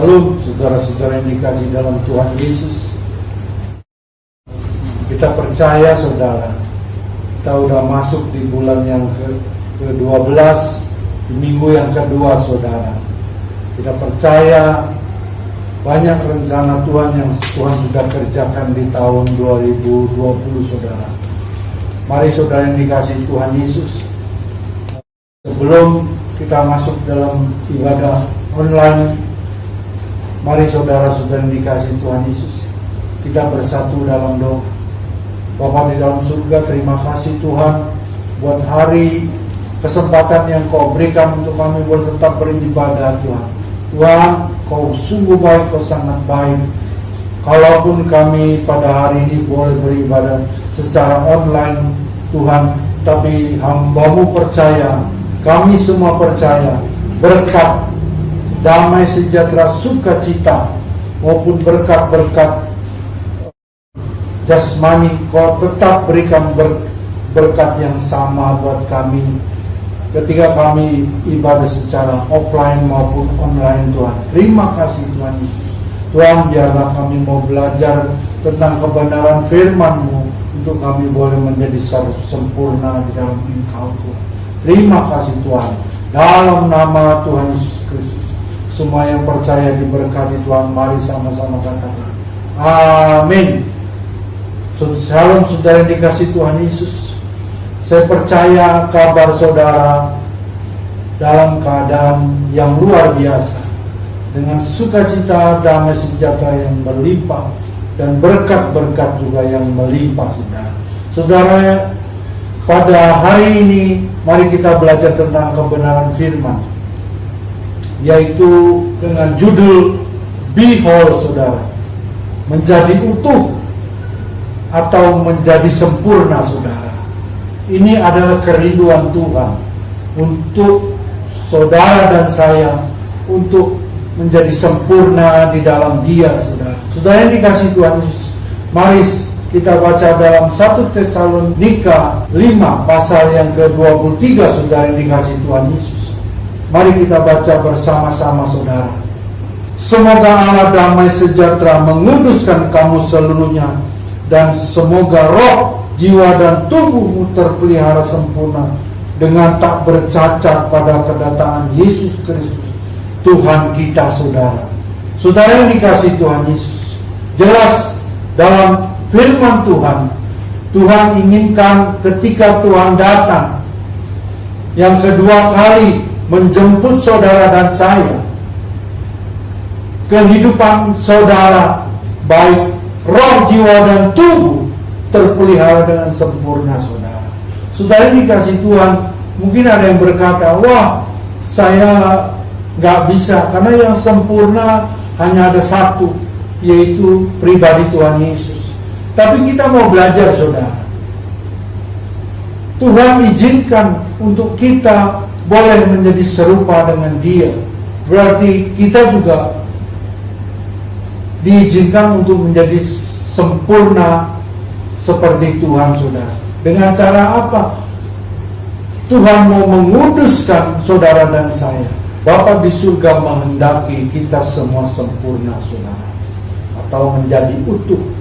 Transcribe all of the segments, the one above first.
Lalu saudara-saudara yang dikasih dalam Tuhan Yesus, kita percaya saudara, kita udah masuk di bulan yang ke-12, di minggu yang kedua saudara. Kita percaya banyak rencana Tuhan yang Tuhan sudah kerjakan di tahun 2020 saudara. Mari saudara yang dikasih Tuhan Yesus, sebelum kita masuk dalam ibadah online, mari saudara-saudara yang dikasih Tuhan Yesus, kita bersatu dalam doa. Bapa di dalam surga, terima kasih Tuhan buat hari kesempatan yang Kau berikan untuk kami boleh tetap beribadah Tuhan. Tuhan, Kau sungguh baik, Kau sangat baik. Kalaupun kami pada hari ini boleh beribadah secara online Tuhan, tapi hamba-Mu percaya, kami semua percaya, berkat damai sejahtera sukacita maupun berkat-berkat jasmani Kau tetap berikan berkat yang sama buat kami ketika kami ibadah secara offline maupun online Tuhan. Terima kasih Tuhan Yesus. Tuhan, biarlah kami mau belajar tentang kebenaran firman-Mu untuk kami boleh menjadi sempurna di dalam Engkau Tuhan. Terima kasih Tuhan. Dalam nama Tuhan Yesus Kristus, semua yang percaya diberkati Tuhan. Mari sama-sama katakan amin. Shalom saudara yang dikasih Tuhan Yesus. Saya percaya kabar saudara dalam keadaan yang luar biasa, dengan sukacita, damai sejahtera yang berlimpah, dan berkat-berkat juga yang melimpah saudara. Saudara, pada hari ini mari kita belajar tentang kebenaran firman, yaitu dengan judul Be Whole saudara, menjadi utuh atau menjadi sempurna saudara. Ini adalah kerinduan Tuhan untuk saudara dan saya untuk menjadi sempurna di dalam Dia saudara. Saudara yang dikasih Tuhan Yesus, mari kita baca dalam 1 Tesalonika 5 pasal yang ke-23 saudara yang dikasih Tuhan Yesus. Mari kita baca bersama-sama saudara. Semoga Allah damai sejahtera menguduskan kamu seluruhnya, dan semoga roh, jiwa, dan tubuhmu terpelihara sempurna dengan tak bercacat pada kedatangan Yesus Kristus Tuhan kita saudara. Saudara yang dikasih Tuhan Yesus, jelas dalam firman Tuhan, Tuhan inginkan ketika Tuhan datang yang kedua kali menjemput saudara dan saya, kehidupan saudara baik roh, jiwa, dan tubuh terpelihara dengan sempurna saudara. Saudara yang dikasih Tuhan, mungkin ada yang berkata, wah saya gak bisa, karena yang sempurna hanya ada satu, yaitu pribadi Tuhan Yesus. Tapi kita mau belajar saudara. Tuhan izinkan untuk kita boleh menjadi serupa dengan Dia. Berarti kita juga diizinkan untuk menjadi sempurna seperti Tuhan saudara. Dengan cara apa? Tuhan mau menguduskan saudara dan saya. Bapa di surga menghendaki kita semua sempurna saudara, atau menjadi utuh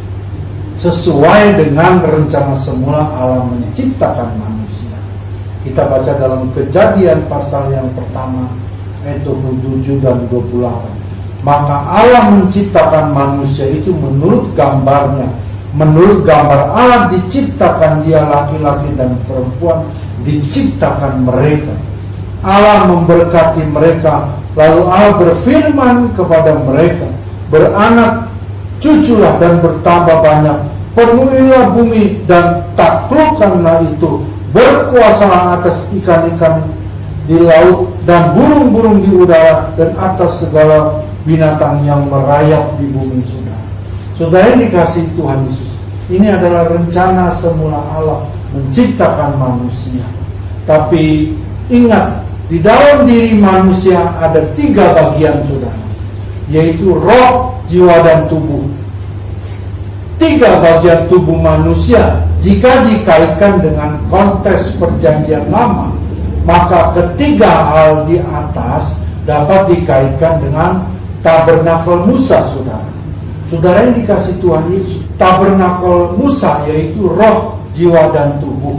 sesuai dengan rencana semula Allah menciptakan manusia. Kita baca dalam Kejadian pasal yang pertama ayat 27 dan 28. Maka Allah menciptakan manusia itu menurut gambarnya. Menurut gambar Allah diciptakan dia, laki-laki dan perempuan diciptakan mereka. Allah memberkati mereka. Lalu Allah berfirman kepada mereka, beranak, cuculah dan bertambah banyak, penuhilah bumi dan taklukkanlah itu, berkuasalah atas ikan-ikan di laut dan burung-burung di udara dan atas segala binatang yang merayap di bumi saudara. Saudara yang dikasih Tuhan Yesus, ini adalah rencana semula Allah menciptakan manusia. Tapi ingat, di dalam diri manusia ada 3 bagian saudara, yaitu roh, jiwa, dan tubuh. 3 bagian tubuh manusia jika dikaitkan dengan konteks perjanjian lama, maka ketiga hal di atas dapat dikaitkan dengan tabernakel Musa, saudara. Saudara yang dikasih Tuhan Yesus, tabernakel Musa yaitu roh, jiwa, dan tubuh.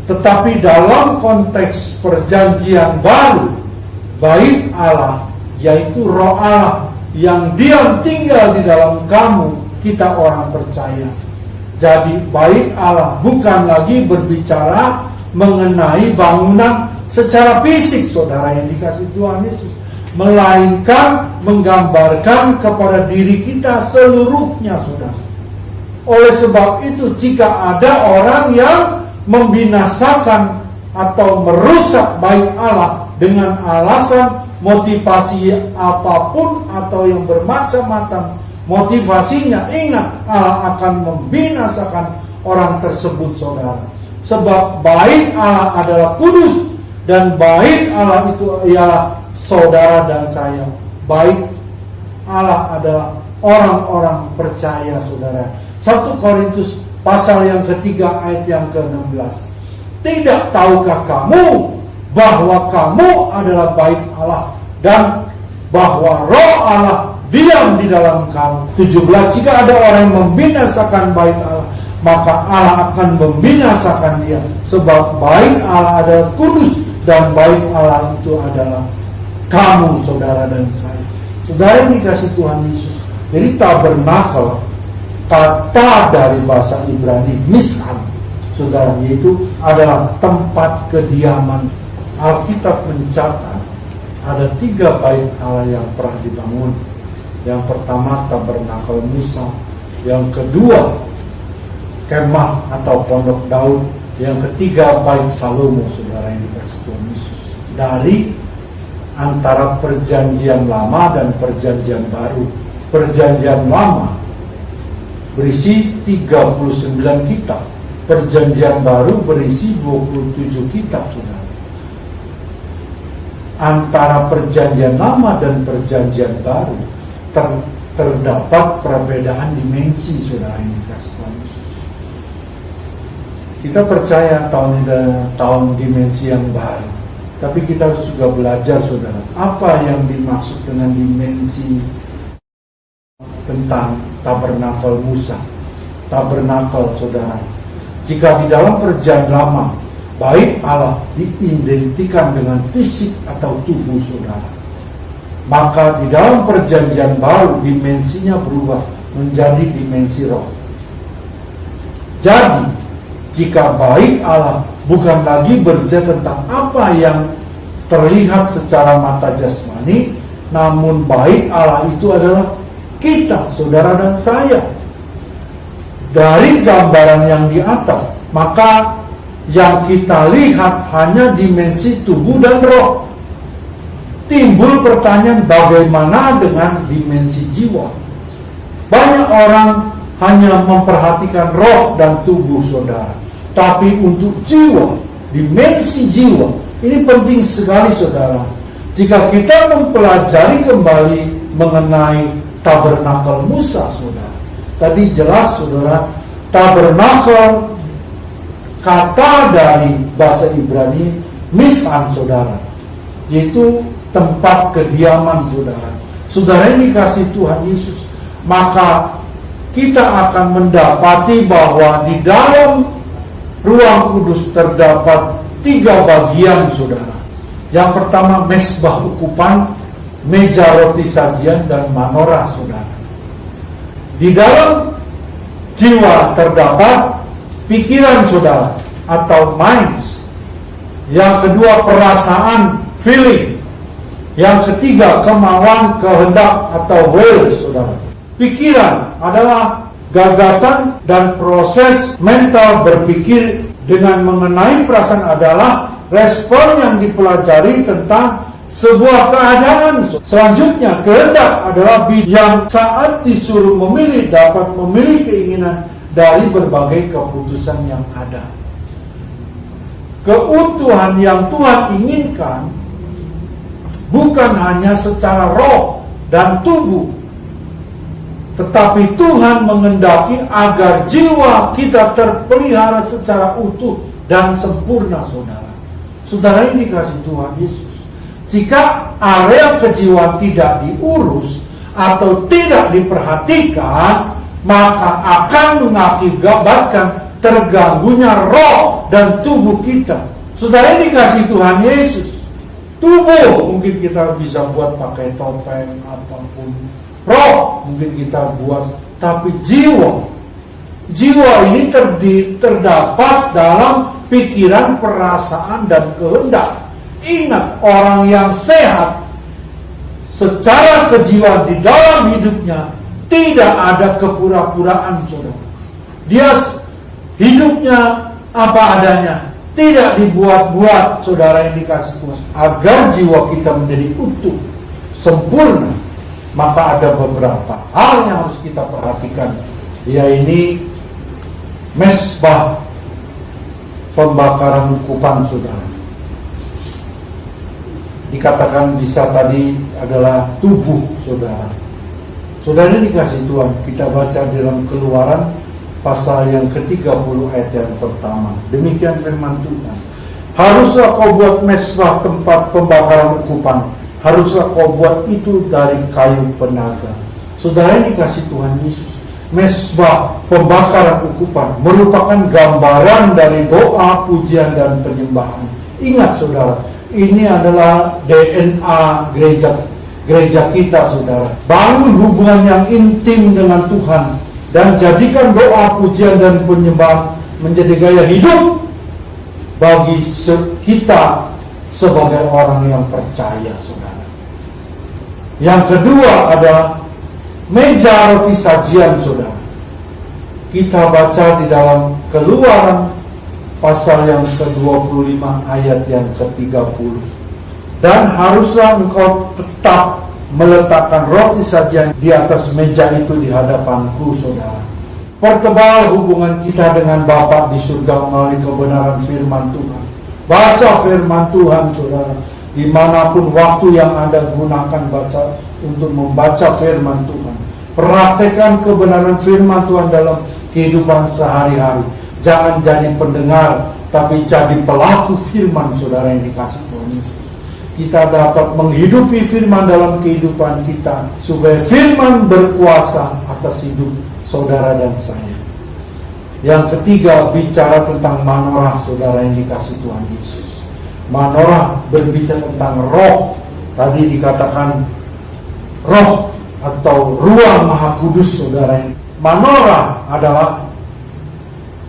Tetapi dalam konteks perjanjian baru, bait Allah yaitu roh Allah yang diam tinggal di dalam kamu, kita orang percaya. Jadi bait Allah bukan lagi berbicara mengenai bangunan secara fisik, saudara yang dikasih Tuhan Yesus, melainkan menggambarkan kepada diri kita seluruhnya, saudara. Oleh sebab itu, jika ada orang yang membinasakan atau merusak bait Allah dengan alasan motivasi apapun atau yang bermacam-macam motivasinya, ingat, Allah akan membinasakan orang tersebut, saudara. Sebab bait Allah adalah kudus, dan bait Allah itu ialah saudara dan saya. Bait Allah adalah orang-orang percaya, saudara. 1 Korintus pasal yang ketiga ayat yang ke-16. Tidak tahukah kamu bahwa kamu adalah bait Allah dan bahwa roh Allah diam di dalam kamu. 17. Jika ada orang yang membinasakan bait Allah, maka Allah akan membinasakan dia. Sebab bait Allah adalah kudus, dan bait Allah itu adalah kamu, saudara dan saya. Saudara yang dikasih Tuhan Yesus. Jadi tabernakel, kata dari bahasa Ibrani miskan, saudara, yaitu adalah tempat kediaman. Alkitab mencatat ada 3 bait Allah yang pernah dibangun. Yang pertama tabernakel Musa, yang kedua kemah atau pondok Daud, yang ketiga bait Salomo, saudara yang dikasih Tuhan Yesus. Dari antara perjanjian lama dan perjanjian baru. Perjanjian lama berisi 39 kitab, perjanjian baru berisi 27 kitab, saudara. Antara perjanjian lama dan perjanjian baru terdapat perbedaan dimensi, saudara yang dikasih Tuhan Yesus. Kita percaya tahun dimensi yang baru, tapi kita harus juga belajar, saudara, apa yang dimaksud dengan dimensi tentang tabernakel Musa. Tabernakel, saudara, jika di dalam perjanjian lama bait Allah diidentikan dengan fisik atau tubuh, saudara, maka di dalam perjanjian baru dimensinya berubah menjadi dimensi roh. Jadi jika bait Allah bukan lagi berbicara tentang apa yang terlihat secara mata jasmani, namun bait Allah itu adalah kita, saudara dan saya. Dari gambaran yang di atas, maka yang kita lihat hanya dimensi tubuh dan roh. Timbul pertanyaan, bagaimana dengan dimensi jiwa? Banyak orang hanya memperhatikan roh dan tubuh, saudara. Tapi untuk jiwa, dimensi jiwa, ini penting sekali, saudara. Jika kita mempelajari kembali mengenai tabernakel Musa, saudara, tadi jelas, saudara, tabernakel, kata dari bahasa Ibrani miskan, saudara, yaitu tempat kediaman, saudara. Saudara yang dikasih Tuhan Yesus, maka kita akan mendapati bahwa di dalam ruang kudus terdapat 3 bagian, saudara. Yang pertama mezbah ukupan, meja roti sajian, dan manorah, saudara. Di dalam jiwa terdapat pikiran, saudara, atau minds. Yang kedua perasaan, feeling. Yang ketiga kemauan, kehendak, atau will, saudara. Pikiran adalah gagasan dan proses mental berpikir dengan mengenai perasaan adalah respon yang dipelajari tentang sebuah keadaan. Selanjutnya, kehendak adalah yang saat disuruh memilih dapat memilih keinginan dari berbagai keputusan yang ada. Keutuhan yang Tuhan inginkan bukan hanya secara roh dan tubuh, tetapi Tuhan mengendaki agar jiwa kita terpelihara secara utuh dan sempurna, saudara. Saudara ini dikasih Tuhan Yesus. Jika area kejiwaan tidak diurus atau tidak diperhatikan, maka akan mengakibatkan terganggunya roh dan tubuh kita. Saudara, ini kasih Tuhan Yesus. Tubuh mungkin kita bisa buat pakai topeng apapun, roh mungkin kita buat, tapi jiwa ini terdapat dalam pikiran, perasaan, dan kehendak. Ingat, orang yang sehat secara kejiwaan di dalam hidupnya tidak ada kepura-puraan, saudara. Dia hidupnya apa adanya, tidak dibuat-buat, saudara yang dikasih Tuhan. Agar jiwa kita menjadi utuh, sempurna, maka ada beberapa hal yang harus kita perhatikan, yaitu mesbah pembakaran ukupan, saudara. Dikatakan bisa tadi adalah tubuh, saudara. Saudara, ini dikasih Tuhan. Kita baca dalam Keluaran pasal yang ke-30 ayat yang pertama. Demikian firman Tuhan. Haruslah kau buat mesbah tempat pembakaran ukupan. Haruslah kau buat itu dari kayu penaga. Saudara, ini dikasih Tuhan Yesus. Mesbah pembakaran ukupan merupakan gambaran dari doa, pujian, dan penyembahan. Ingat, saudara, ini adalah DNA gereja kita, saudara. Bangun hubungan yang intim dengan Tuhan dan jadikan doa, pujian, dan penyembahan menjadi gaya hidup bagi kita sebagai orang yang percaya, saudara. Yang kedua adalah meja roti sajian, saudara. Kita baca di dalam Keluaran pasal yang ke-25 ayat yang ke-30. Dan haruslah engkau tetap meletakkan roti sajian di atas meja itu di hadapanku, saudara. Pertebal hubungan kita dengan Bapa di surga melalui kebenaran firman Tuhan. Baca firman Tuhan, saudara. Dimanapun waktu yang Anda gunakan untuk membaca firman Tuhan. Praktekkan kebenaran firman Tuhan dalam kehidupan sehari-hari. Jangan jadi pendengar, tapi jadi pelaku firman, saudara yang dikasih Tuhan Yesus. Kita dapat menghidupi firman dalam kehidupan kita, supaya firman berkuasa atas hidup saudara dan saya. Yang ketiga, bicara tentang manorah, saudara yang dikasih Tuhan Yesus. Manorah berbicara tentang roh. Tadi dikatakan roh atau ruang Maha Kudus, saudara. Manorah adalah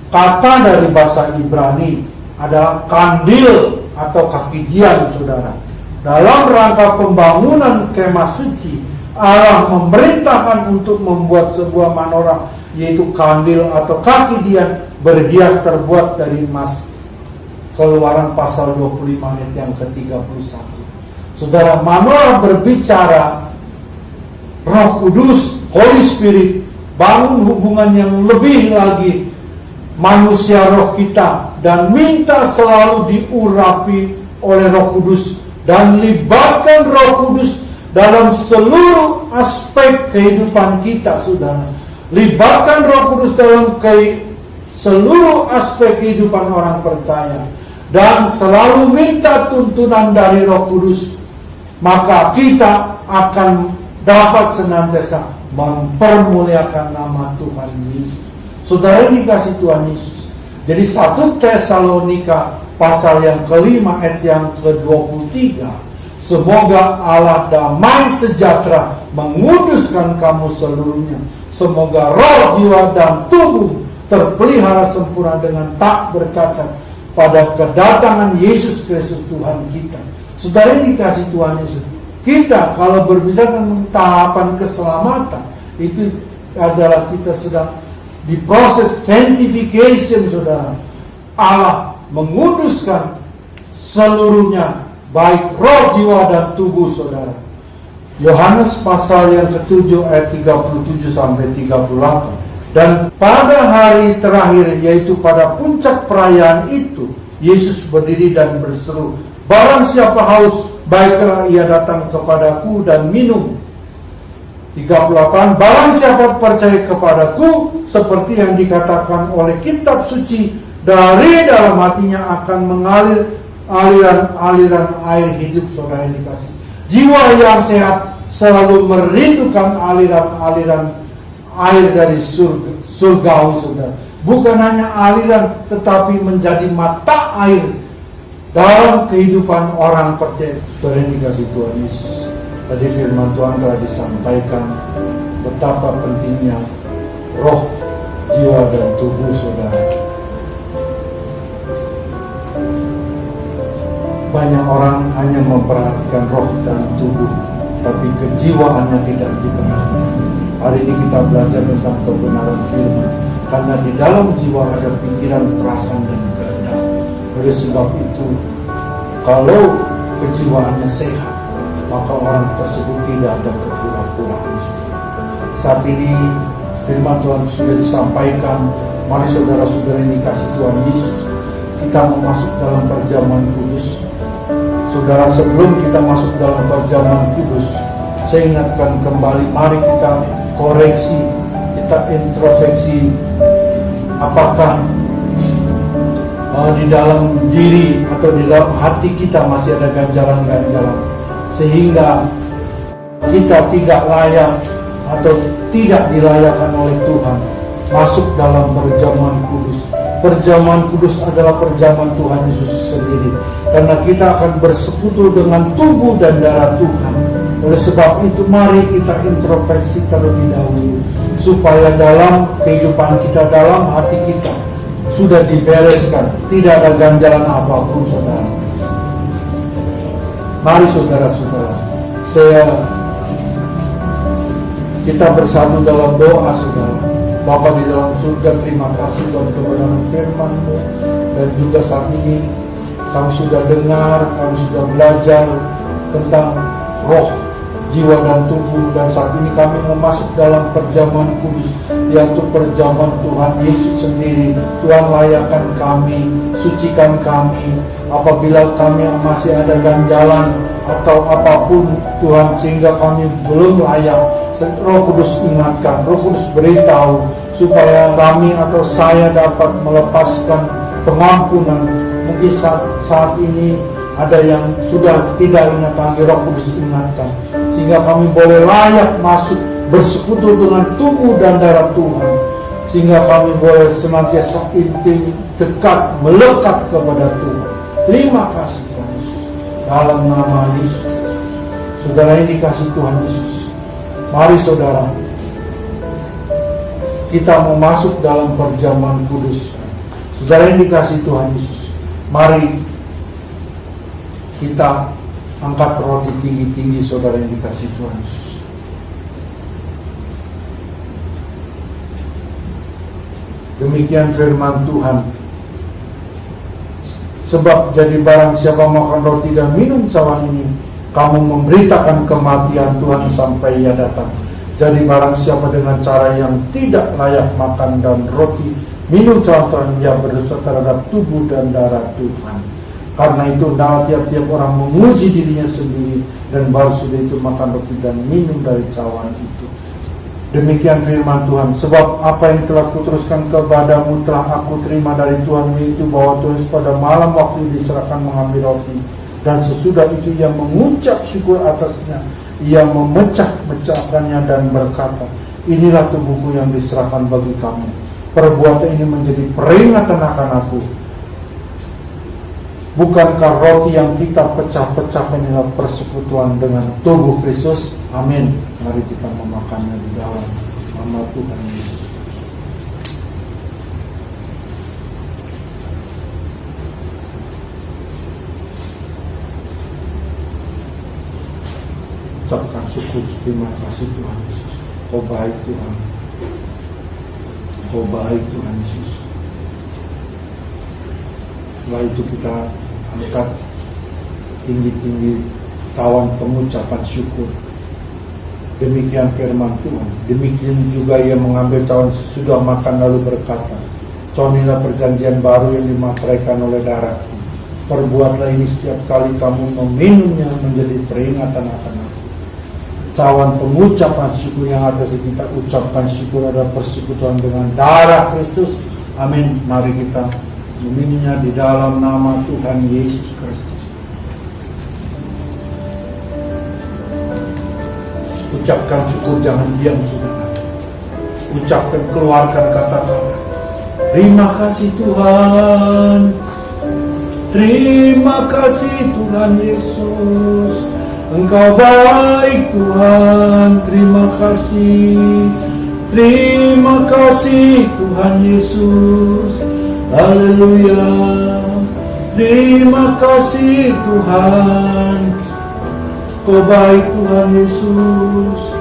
kata dari bahasa Ibrani, adalah kandil atau kakidian, saudara. Dalam rangka pembangunan kemah suci, Allah memerintahkan untuk membuat sebuah manorah, yaitu kandil atau kakidian berhias terbuat dari emas. Keluaran pasal 25 ayat yang ke-31. Saudara, manorah berbicara Roh Kudus, Holy Spirit, bangun hubungan yang lebih lagi manusia roh kita, dan minta selalu diurapi oleh Roh Kudus, dan libatkan Roh Kudus dalam seluruh aspek kehidupan kita, saudara. Libatkan Roh Kudus dalam seluruh aspek kehidupan orang percaya, dan selalu minta tuntunan dari Roh Kudus, maka kita akan dapat senantiasa mempermuliakan nama Tuhan Yesus. Saudara, ini kasih Tuhan Yesus. Jadi 1 Tesalonika pasal yang ke-5 ayat yang ke-23. Semoga Allah damai sejahtera menguduskan kamu seluruhnya. Semoga roh, jiwa, dan tubuh terpelihara sempurna dengan tak bercacat pada kedatangan Yesus Kristus Tuhan kita. Saudara, ini kasih Tuhan Yesus. Kita kalau berbicara tentang tahapan keselamatan, itu adalah kita sedang di proses sanctification, saudara. Allah menguduskan seluruhnya, baik roh, jiwa, dan tubuh, saudara. Yohanes pasal yang ke-7 ayat 37 sampai 38. Dan pada hari terakhir, yaitu pada puncak perayaan itu, Yesus berdiri dan berseru, barang siapa haus, baiklah ia datang kepadaku dan minum. 38. Barang siapa percaya kepadaku, seperti yang dikatakan oleh kitab suci, dari dalam hatinya akan mengalir aliran-aliran air hidup, saudara yang dikasih. Jiwa yang sehat selalu merindukan aliran-aliran air dari surgawi, saudara. Bukan hanya aliran, tetapi menjadi mata air dalam kehidupan orang percaya. Saudara yang dikasih Tuhan Yesus, tadi firman Tuhan telah disampaikan betapa pentingnya roh, jiwa, dan tubuh saudara. Banyak orang hanya memperhatikan roh dan tubuh, tapi kejiwaannya tidak diperhatikan. Hari ini kita belajar tentang kebenaran firman, karena di dalam jiwa ada pikiran, perasaan, dan kehendak. Oleh sebab itu, kalau kejiwaannya sehat, maka orang tersebut tidak ada kepura-puraan. Saat ini firman Tuhan sudah disampaikan. Mari saudara-saudara yang dikasih Tuhan Yesus, kita mau masuk dalam perjamuan kudus. Saudara, sebelum kita masuk dalam perjamuan kudus, saya ingatkan kembali, mari kita koreksi, kita introspeksi, apakah di dalam diri atau di dalam hati kita masih ada ganjalan-ganjalan sehingga kita tidak layak atau tidak dilayakkan oleh Tuhan masuk dalam perjamuan kudus. Perjamuan kudus adalah perjamuan Tuhan Yesus sendiri, karena kita akan bersekutu dengan tubuh dan darah Tuhan. Oleh sebab itu, mari kita introspeksi terlebih dahulu, supaya dalam kehidupan kita, dalam hati kita sudah dibereskan, tidak ada ganjalan apapun, saudara. Mari saudara-saudara, kita bersatu dalam doa, saudara. Bapa di dalam surga, terima kasih Tuhan kebenaran firman-Mu, dan juga saat ini kami sudah dengar, kami sudah belajar tentang roh, jiwa, dan tubuh, dan saat ini kami masuk dalam perjamuan kudus, yaitu perjamuan Tuhan Yesus sendiri. Tuhan, layakkan kami, sucikan kami apabila kami masih ada ganjalan atau apapun Tuhan, sehingga kami belum layak. Roh Kudus ingatkan, Roh Kudus beritahu, supaya kami atau saya dapat melepaskan pengampunan. Mungkin saat ini ada yang sudah tidak ingat lagi, Roh Kudus ingatkan, sehingga kami boleh layak masuk bersekutu dengan tubuh dan darah Tuhan, sehingga kami boleh senantiasa intim, dekat, melekat kepada Tuhan. Terima kasih Tuhan Yesus, dalam nama Yesus. Saudara ini dikasih Tuhan Yesus, mari saudara, kita mau masuk dalam perjamuan kudus. Saudara yang dikasih Tuhan Yesus, mari kita angkat roti tinggi-tinggi, saudara yang dikasih Tuhan Yesus. Demikian firman Tuhan. Sebab jadi barang siapa makan roti dan minum cawan ini, kamu memberitakan kematian Tuhan sampai Ia datang. Jadi barang siapa dengan cara yang tidak layak makan dan roti, minum cawan Tuhan, ia berdosa terhadap tubuh dan darah Tuhan. Karena itu hendaklah tiap-tiap orang menguji dirinya sendiri, dan baru sudah itu makan roti dan minum dari cawan itu. Demikian firman Tuhan. Sebab apa yang telah kuteruskan kepadamu telah aku terima dari Tuhan, yaitu bahwa Tuhan pada malam waktu diserahkan mengambil roti, dan sesudah itu ia mengucap syukur atasnya, ia memecah-mecahkannya dan berkata, inilah tubuhku yang diserahkan bagi kamu. Perbuatan ini menjadi peringatan akan aku. Bukankah roti yang kita pecah-pecahkan inilah persekutuan dengan tubuh Kristus? Amin. Mari kita memakannya di dalam nama Tuhan Yesus. Ucapkan syukur, terima kasih Tuhan Yesus. Kau baik Tuhan, Kau baik Tuhan Yesus. Setelah itu kita angkat tinggi-tinggi cawan pengucapan syukur. Demikian firman Tuhan. Demikian juga ia mengambil cawan sesudah makan lalu berkata, cawan inilah perjanjian baru yang dimateraikan oleh darahku. Perbuatlah ini setiap kali kamu meminumnya menjadi peringatan akan aku. Cawan pengucapan syukur yang atas kita ucapkan syukur adalah persekutuan dengan darah Kristus. Amin. Mari kita meminumnya di dalam nama Tuhan Yesus Kristus. Ucapkan syukur, jangan diam saudara. Ucapkan, keluarkan kata-kata. Terima kasih Tuhan. Terima kasih Tuhan Yesus. Engkau baik Tuhan. Terima kasih. Terima kasih Tuhan Yesus. Haleluya. Terima kasih Tuhan. Kau baik Tuhan Yesus.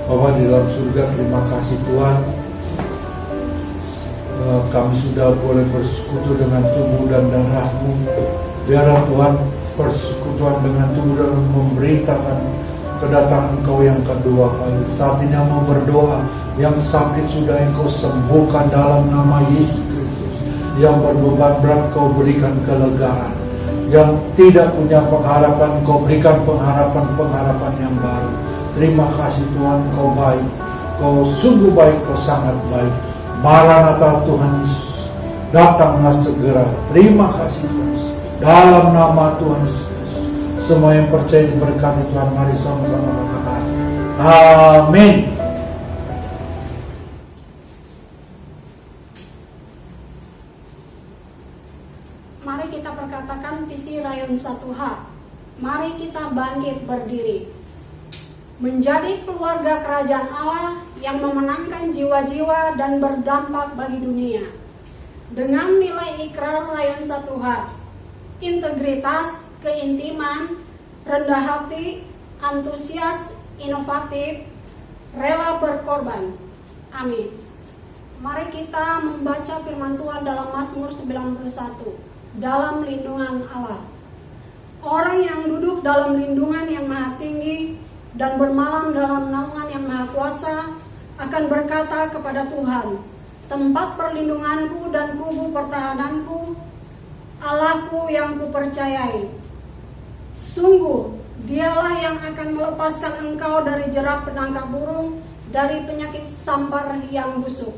Bapa di dalam surga, terima kasih Tuhan. Kami sudah boleh bersekutu dengan tubuh dan darah-Mu. Biarlah Tuhan persekutuan dengan tubuh dan memberitakan kedatangan Engkau yang kedua kali. Saat ini mau berdoa, yang sakit sudah Engkau sembuhkan dalam nama Yesus Kristus. Yang berbeban berat Kau berikan kelegaan. Yang tidak punya pengharapan Kau berikan pengharapan yang baru. Terima kasih Tuhan, Kau baik. Kau sungguh baik, Kau sangat baik. Maranatha Tuhan Yesus, datanglah segera. Terima kasih Tuhan. Dalam nama Tuhan Yesus, semua yang percaya diberkati Tuhan. Mari sama-sama katakan amin. Mari kita perkatakan visi Rayon 1H. Mari kita bangkit berdiri. Menjadi keluarga kerajaan Allah yang memenangkan jiwa-jiwa dan berdampak bagi dunia. Dengan nilai ikrar Rayon 1H, integritas, keintiman, rendah hati, antusias, inovatif, rela berkorban. Amin. Mari kita membaca firman Tuhan dalam Mazmur 91, dalam lindungan Allah. Orang yang duduk dalam lindungan yang maha tinggi dan bermalam dalam naungan yang maha kuasa akan berkata kepada Tuhan, tempat perlindunganku dan kubu pertahananku, Allahku yang kupercayai. Sungguh, dialah yang akan melepaskan engkau dari jerat penangkap burung, dari penyakit sampar yang busuk.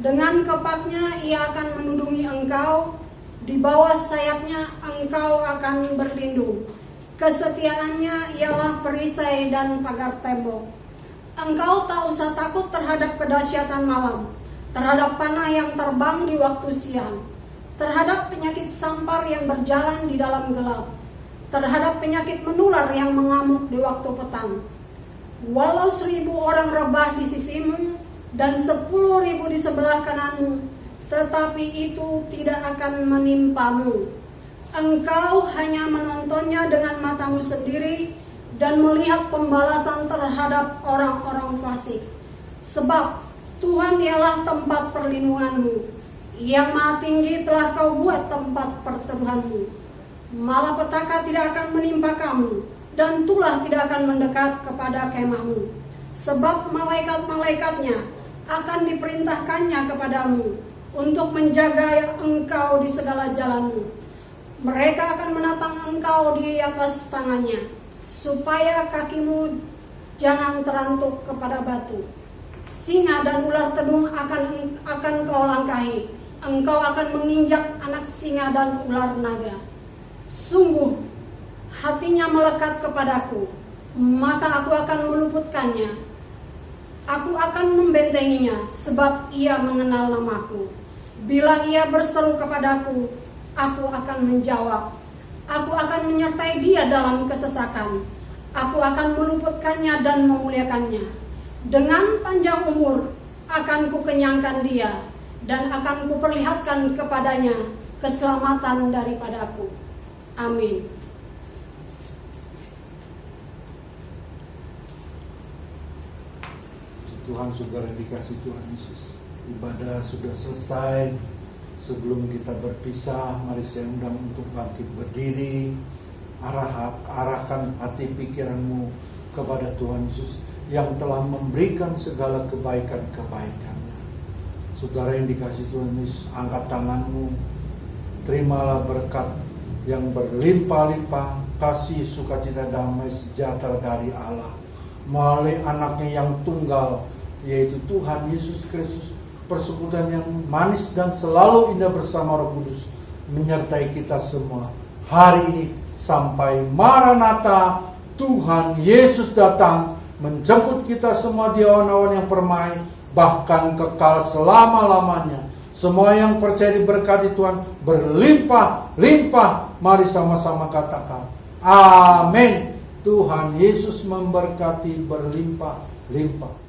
Dengan kepaknya ia akan menudungi engkau, di bawah sayapnya engkau akan berlindung. Kesetiaannya ialah perisai dan pagar tembok. Engkau tak usah takut terhadap kedahsyatan malam, terhadap panah yang terbang di waktu siang, terhadap penyakit sampar yang berjalan di dalam gelap, terhadap penyakit menular yang mengamuk di waktu petang. Walau 1000 orang rebah di sisimu dan 10.000 di sebelah kananmu, tetapi itu tidak akan menimpamu. Engkau hanya menontonnya dengan matamu sendiri dan melihat pembalasan terhadap orang-orang fasik. Sebab Tuhan ialah tempat perlindunganmu. Yang maha tinggi telah kau buat tempat perteduhanmu. Malapetaka tidak akan menimpa kamu, dan tulah tidak akan mendekat kepada kemahmu. Sebab malaikat-malaikatnya akan diperintahkannya kepadamu untuk menjaga engkau di segala jalanmu. Mereka akan menatang engkau di atas tangannya, supaya kakimu jangan terantuk kepada batu. Singa dan ular tedung akan kau langkahi. Engkau akan menginjak anak singa dan ular naga. Sungguh hatinya melekat kepadaku, maka aku akan meluputkannya. Aku akan membentenginya, sebab ia mengenal namaku. Bila ia berseru kepadaku, aku akan menjawab. Aku akan menyertai dia dalam kesesakan. Aku akan meluputkannya dan memuliakannya. Dengan panjang umur akan kukenyangkan dia, dan akan kuperlihatkan kepadanya keselamatan daripadaku. Amin. Tuhan, saudara dikasih Tuhan Yesus, ibadah sudah selesai. Sebelum kita berpisah, mari saya undang untuk bangkit berdiri. Arahkan hati pikiranmu kepada Tuhan Yesus yang telah memberikan segala kebaikan-kebaikannya. Saudara yang dikasih Tuhan Yesus, angkat tanganmu. Terimalah berkat yang berlimpah-limpah, kasih, sukacita, damai, sejahtera dari Allah melalui anaknya yang tunggal, yaitu Tuhan Yesus Kristus. Persekutuan yang manis dan selalu indah bersama Roh Kudus menyertai kita semua hari ini sampai Maranatha. Tuhan Yesus datang menjemput kita semua di awan-awan yang permai, bahkan kekal selama-lamanya. Semua yang percaya diberkati Tuhan berlimpah-limpah. Mari sama-sama katakan amin. Tuhan Yesus memberkati berlimpah-limpah.